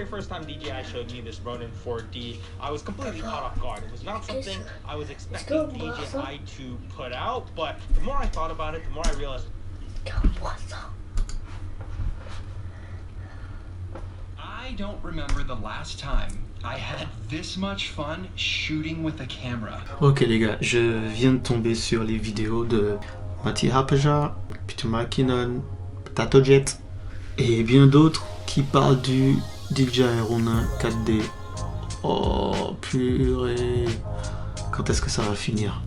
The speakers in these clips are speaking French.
first time DJI showed me this Ronin 4D, I was completely caught off guard. It was not something I was expecting DJI to put out, but the more I thought about it, the more I realized. I don't remember the last time I had this much fun shooting with a camera. Ok les gars, je viens de tomber sur les vidéos de Matti Haapaja, Peter McKinnon, TatoJet et bien d'autres qui parlent du DJI Ronin 4D. Oh purée, quand est-ce que ça va finir?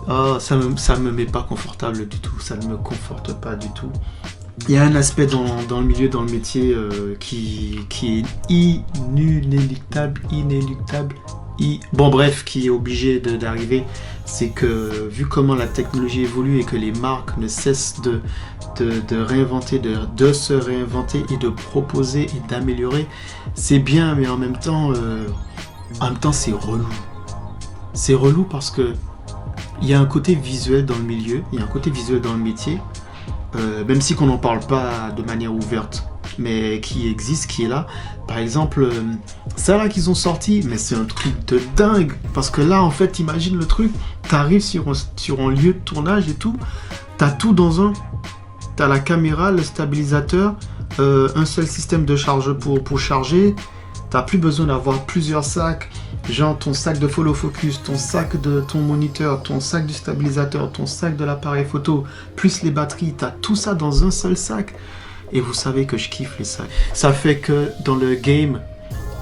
Oh, ça me met pas confortable du tout, ça ne me conforte pas du tout. Il y a un aspect dans le milieu, dans le métier qui est inéluctable, bon bref, qui est obligé d'arriver. C'est que vu comment la technologie évolue et que les marques ne cessent de réinventer, de se réinventer et de proposer et d'améliorer, c'est bien, mais en même temps c'est relou. C'est relou parce que il y a un côté visuel dans le milieu, il y a un côté visuel dans le métier. Même si qu'on n'en parle pas de manière ouverte, mais qui existe, qui est là. Par exemple, ça là qu'ils ont sorti, mais c'est un truc de dingue, parce que là en fait, imagine le truc, t'arrives sur un lieu de tournage et tout, t'as tout dans un, t'as la caméra, le stabilisateur, un seul système de charge pour charger, t'as plus besoin d'avoir plusieurs sacs, genre ton sac de follow focus, ton sac de ton moniteur, ton sac du stabilisateur, ton sac de l'appareil photo, plus les batteries, t'as tout ça dans un seul sac. Et vous savez que je kiffe les sacs. Ça fait que dans le game,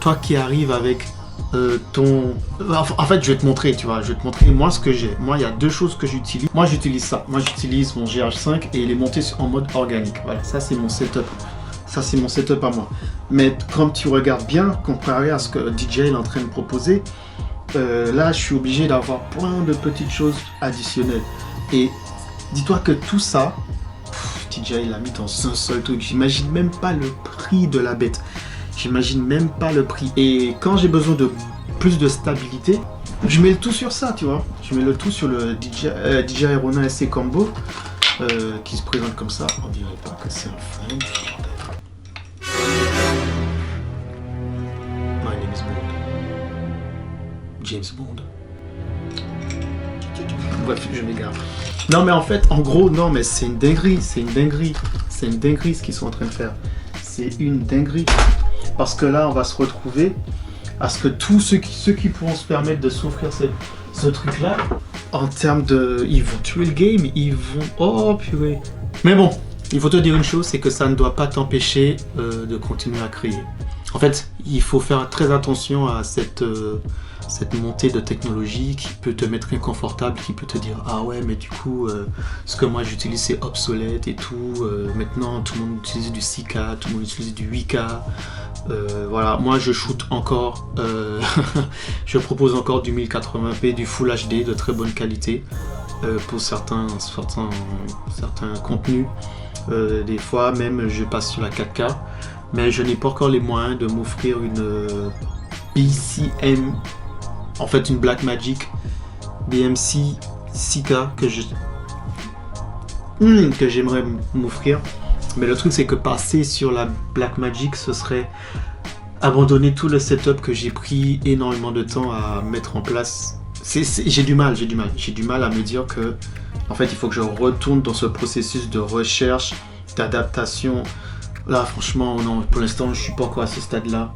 toi qui arrives avec ton... En fait, je vais te montrer, tu vois, je vais te montrer moi ce que j'ai. Moi, il y a deux choses que j'utilise. Moi, j'utilise ça. Moi, j'utilise mon GH5 et il est monté en mode organique. Voilà, ça c'est mon setup. Ça c'est mon setup à moi. Mais quand tu regardes bien, comparé à ce que DJI est en train de proposer, là, je suis obligé d'avoir plein de petites choses additionnelles. Et dis-toi que tout ça, DJI l'a mis dans un seul truc. J'imagine même pas le prix de la bête. J'imagine même pas le prix. Et quand j'ai besoin de plus de stabilité, je mets le tout sur ça, tu vois. Je mets le tout sur le DJI Ronin SC Combo qui se présente comme ça. On dirait pas que c'est un flingue. My name is Bond. James Bond. Bref, je m'égare. Non mais en fait, en gros, non mais c'est une dinguerie, c'est une dinguerie. C'est une dinguerie ce qu'ils sont en train de faire. C'est une dinguerie. Parce que là, on va se retrouver à ce que tous ceux qui pourront se permettre de s'offrir ce truc-là, en termes de... Ils vont tuer le game, ils vont... Oh purée. Mais bon, il faut te dire une chose, c'est que ça ne doit pas t'empêcher de continuer à créer. En fait, il faut faire très attention à cette montée de technologie qui peut te mettre inconfortable, qui peut te dire ah ouais mais du coup ce que moi j'utilise c'est obsolète et tout, maintenant tout le monde utilise du 6K, tout le monde utilise du 8K, voilà, moi je shoot encore, je propose encore du 1080p, du Full HD de très bonne qualité pour certains contenus, des fois même je passe sur la 4K, mais je n'ai pas encore les moyens de m'offrir une BCM, en fait une Blackmagic BMC 6K que j'aimerais m'offrir. Mais le truc c'est que passer sur la Blackmagic, ce serait abandonner tout le setup que j'ai pris énormément de temps à mettre en place. J'ai du mal à me dire que en fait il faut que je retourne dans ce processus de recherche, d'adaptation. Là franchement non, pour l'instant je suis pas encore à ce stade là.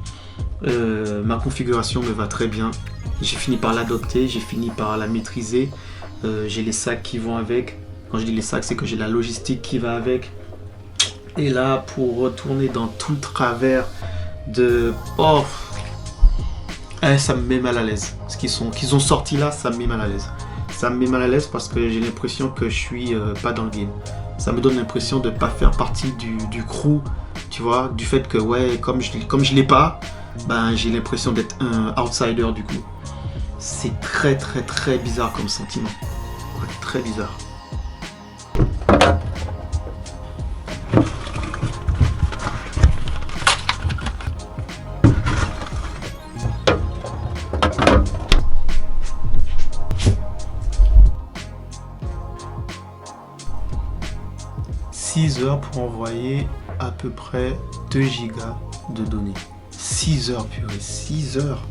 Ma configuration me va très bien, j'ai fini par l'adopter, j'ai fini par la maîtriser, j'ai les sacs qui vont avec. Quand je dis les sacs, c'est que j'ai la logistique qui va avec. Et là pour retourner dans tout le travers de... Oh, ça me met mal à l'aise. Ce qu'ils ont sorti là, ça me met mal à l'aise. Ça me met mal à l'aise parce que j'ai l'impression que je suis pas dans le game. Ça me donne l'impression de pas faire partie du crew, tu vois, du fait que ouais, comme je l'ai pas, ben j'ai l'impression d'être un outsider du coup. C'est très bizarre comme sentiment. Ouais, très bizarre. Heures pour envoyer à peu près 2 gigas de données. 6 heures, purée, 6 heures.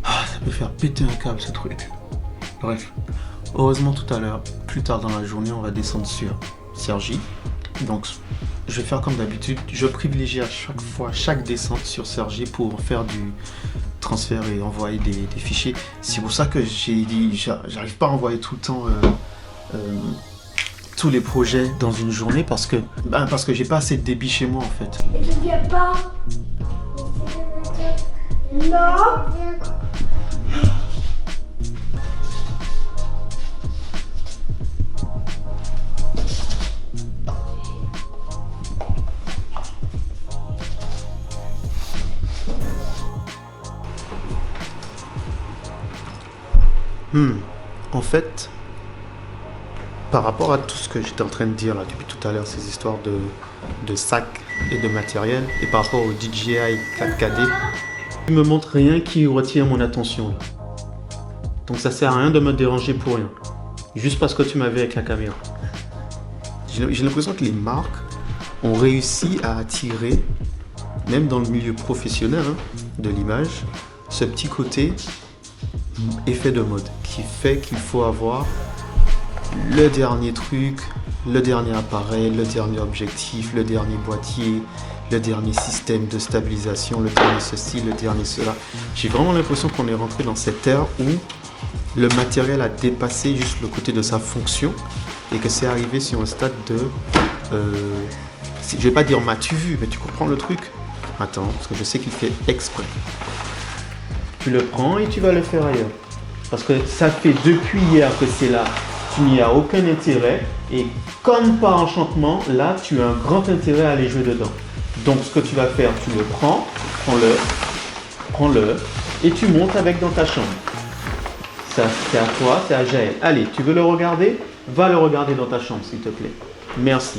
Ah, ça peut faire péter un câble ce truc. Bref, heureusement tout à l'heure, plus tard dans la journée, on va descendre sur Sergi. Donc, je vais faire comme d'habitude. Je privilégie à chaque fois, chaque descente sur Sergi pour faire du transfert et envoyer des fichiers. C'est pour ça que j'ai dit, j'arrive pas à envoyer tout le temps tous les projets dans une journée parce que j'ai pas assez de débit chez moi en fait. Et tu viens pas? Non. En fait, par rapport à tout ce que j'étais en train de dire là depuis tout à l'heure, ces histoires de sacs et de matériel, et par rapport au DJI 4KD, il me montre rien qui retient mon attention. Donc ça sert à rien de me déranger pour rien, juste parce que tu m'avais avec la caméra. J'ai l'impression que les marques ont réussi à attirer, même dans le milieu professionnel de l'image, ce petit côté effet de mode qui fait qu'il faut avoir le dernier truc, le dernier appareil, le dernier objectif, le dernier boîtier, le dernier système de stabilisation, le dernier ceci, le dernier cela. J'ai vraiment l'impression qu'on est rentré dans cette ère où le matériel a dépassé juste le côté de sa fonction et que c'est arrivé sur un stade de... je vais pas dire m'as-tu vu, mais tu comprends le truc? Attends, parce que je sais qu'il fait exprès. Tu le prends et tu vas le faire ailleurs. Parce que ça fait depuis hier que c'est là. Tu n'y as aucun intérêt. Et comme par enchantement, là, tu as un grand intérêt à aller jouer dedans. Donc, ce que tu vas faire, tu le prends, prends-le, et tu montes avec dans ta chambre. Ça, c'est à toi, c'est à Jaël. Allez, tu veux le regarder? Va le regarder dans ta chambre, s'il te plaît. Merci.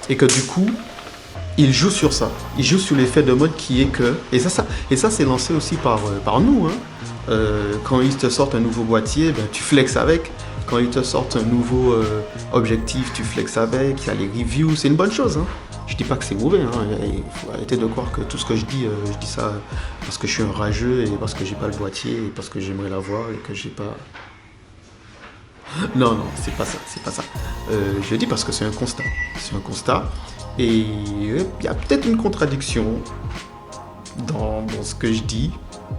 Et que du coup, il joue sur ça. Il joue sur l'effet de mode qui est que... Et ça c'est lancé aussi par nous. Quand ils te sortent un nouveau boîtier, ben, tu flexes avec. Quand ils te sortent un nouveau objectif, tu flexes avec. Il y a les reviews, c'est une bonne chose. Je dis pas que c'est mauvais. Il faut arrêter de croire que tout ce que je dis ça parce que je suis un rageux et parce que j'ai pas le boîtier et parce que j'aimerais l'avoir et que j'ai pas... Non, c'est pas ça. Je dis parce que c'est un constat. C'est un constat. Et il y a peut-être une contradiction dans ce que je dis.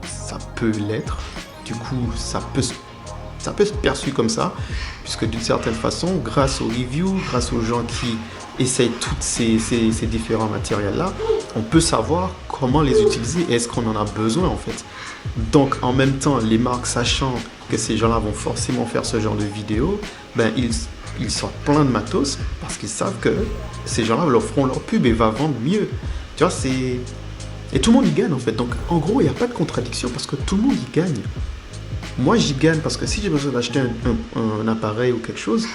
Ça peut l'être. Du coup, ça peut se perçu comme ça. Puisque d'une certaine façon, grâce aux reviews, grâce aux gens qui essayent tous ces différents matériels-là, on peut savoir comment les utiliser et est-ce qu'on en a besoin en fait. Donc en même temps, les marques sachant que ces gens-là vont forcément faire ce genre de vidéos, ben ils sortent plein de matos parce qu'ils savent que ces gens-là leur feront leur pub et va vendre mieux. Tu vois, c'est... Et tout le monde y gagne en fait. Donc en gros, il n'y a pas de contradiction parce que tout le monde y gagne. Moi, j'y gagne parce que si j'ai besoin d'acheter un appareil ou quelque chose,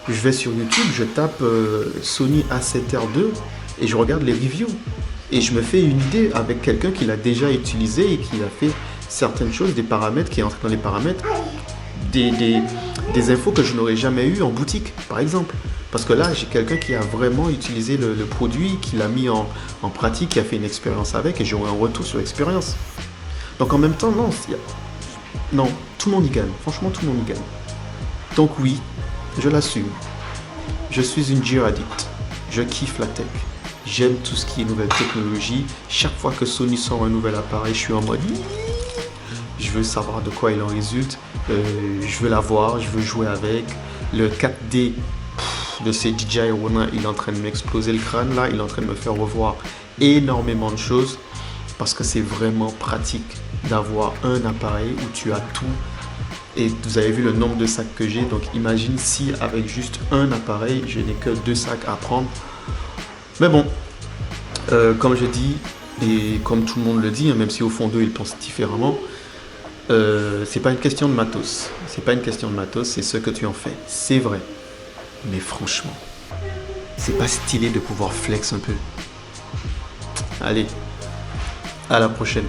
je vais sur YouTube, je tape Sony A7R2 et je regarde les reviews. Et je me fais une idée avec quelqu'un qui l'a déjà utilisé et qui a fait certaines choses, des paramètres, qui est entré dans les paramètres, des infos que je n'aurais jamais eu en boutique, par exemple. Parce que là, j'ai quelqu'un qui a vraiment utilisé le produit, qui l'a mis en pratique, qui a fait une expérience avec, et j'aurai un retour sur l'expérience. Donc en même temps, non, tout le monde y gagne. Franchement, tout le monde y gagne. Donc oui, je l'assume. Je suis une Gear addict. Je kiffe la tech. J'aime tout ce qui est nouvelle technologie. Chaque fois que Sony sort un nouvel appareil, je suis en mode... Je veux savoir de quoi il en résulte. Je veux l'avoir, je veux jouer avec. Le 4D de ces DJI Ronin, il est en train de m'exploser le crâne là. Il est en train de me faire revoir énormément de choses. Parce que c'est vraiment pratique d'avoir un appareil où tu as tout. Et vous avez vu le nombre de sacs que j'ai. Donc imagine si avec juste un appareil, je n'ai que 2 sacs à prendre. Mais bon, comme je dis, et comme tout le monde le dit, même si au fond d'eux ils pensent différemment, c'est pas une question de matos. C'est pas une question de matos, c'est ce que tu en fais. C'est vrai. Mais franchement, c'est pas stylé de pouvoir flex un peu. Allez, à la prochaine.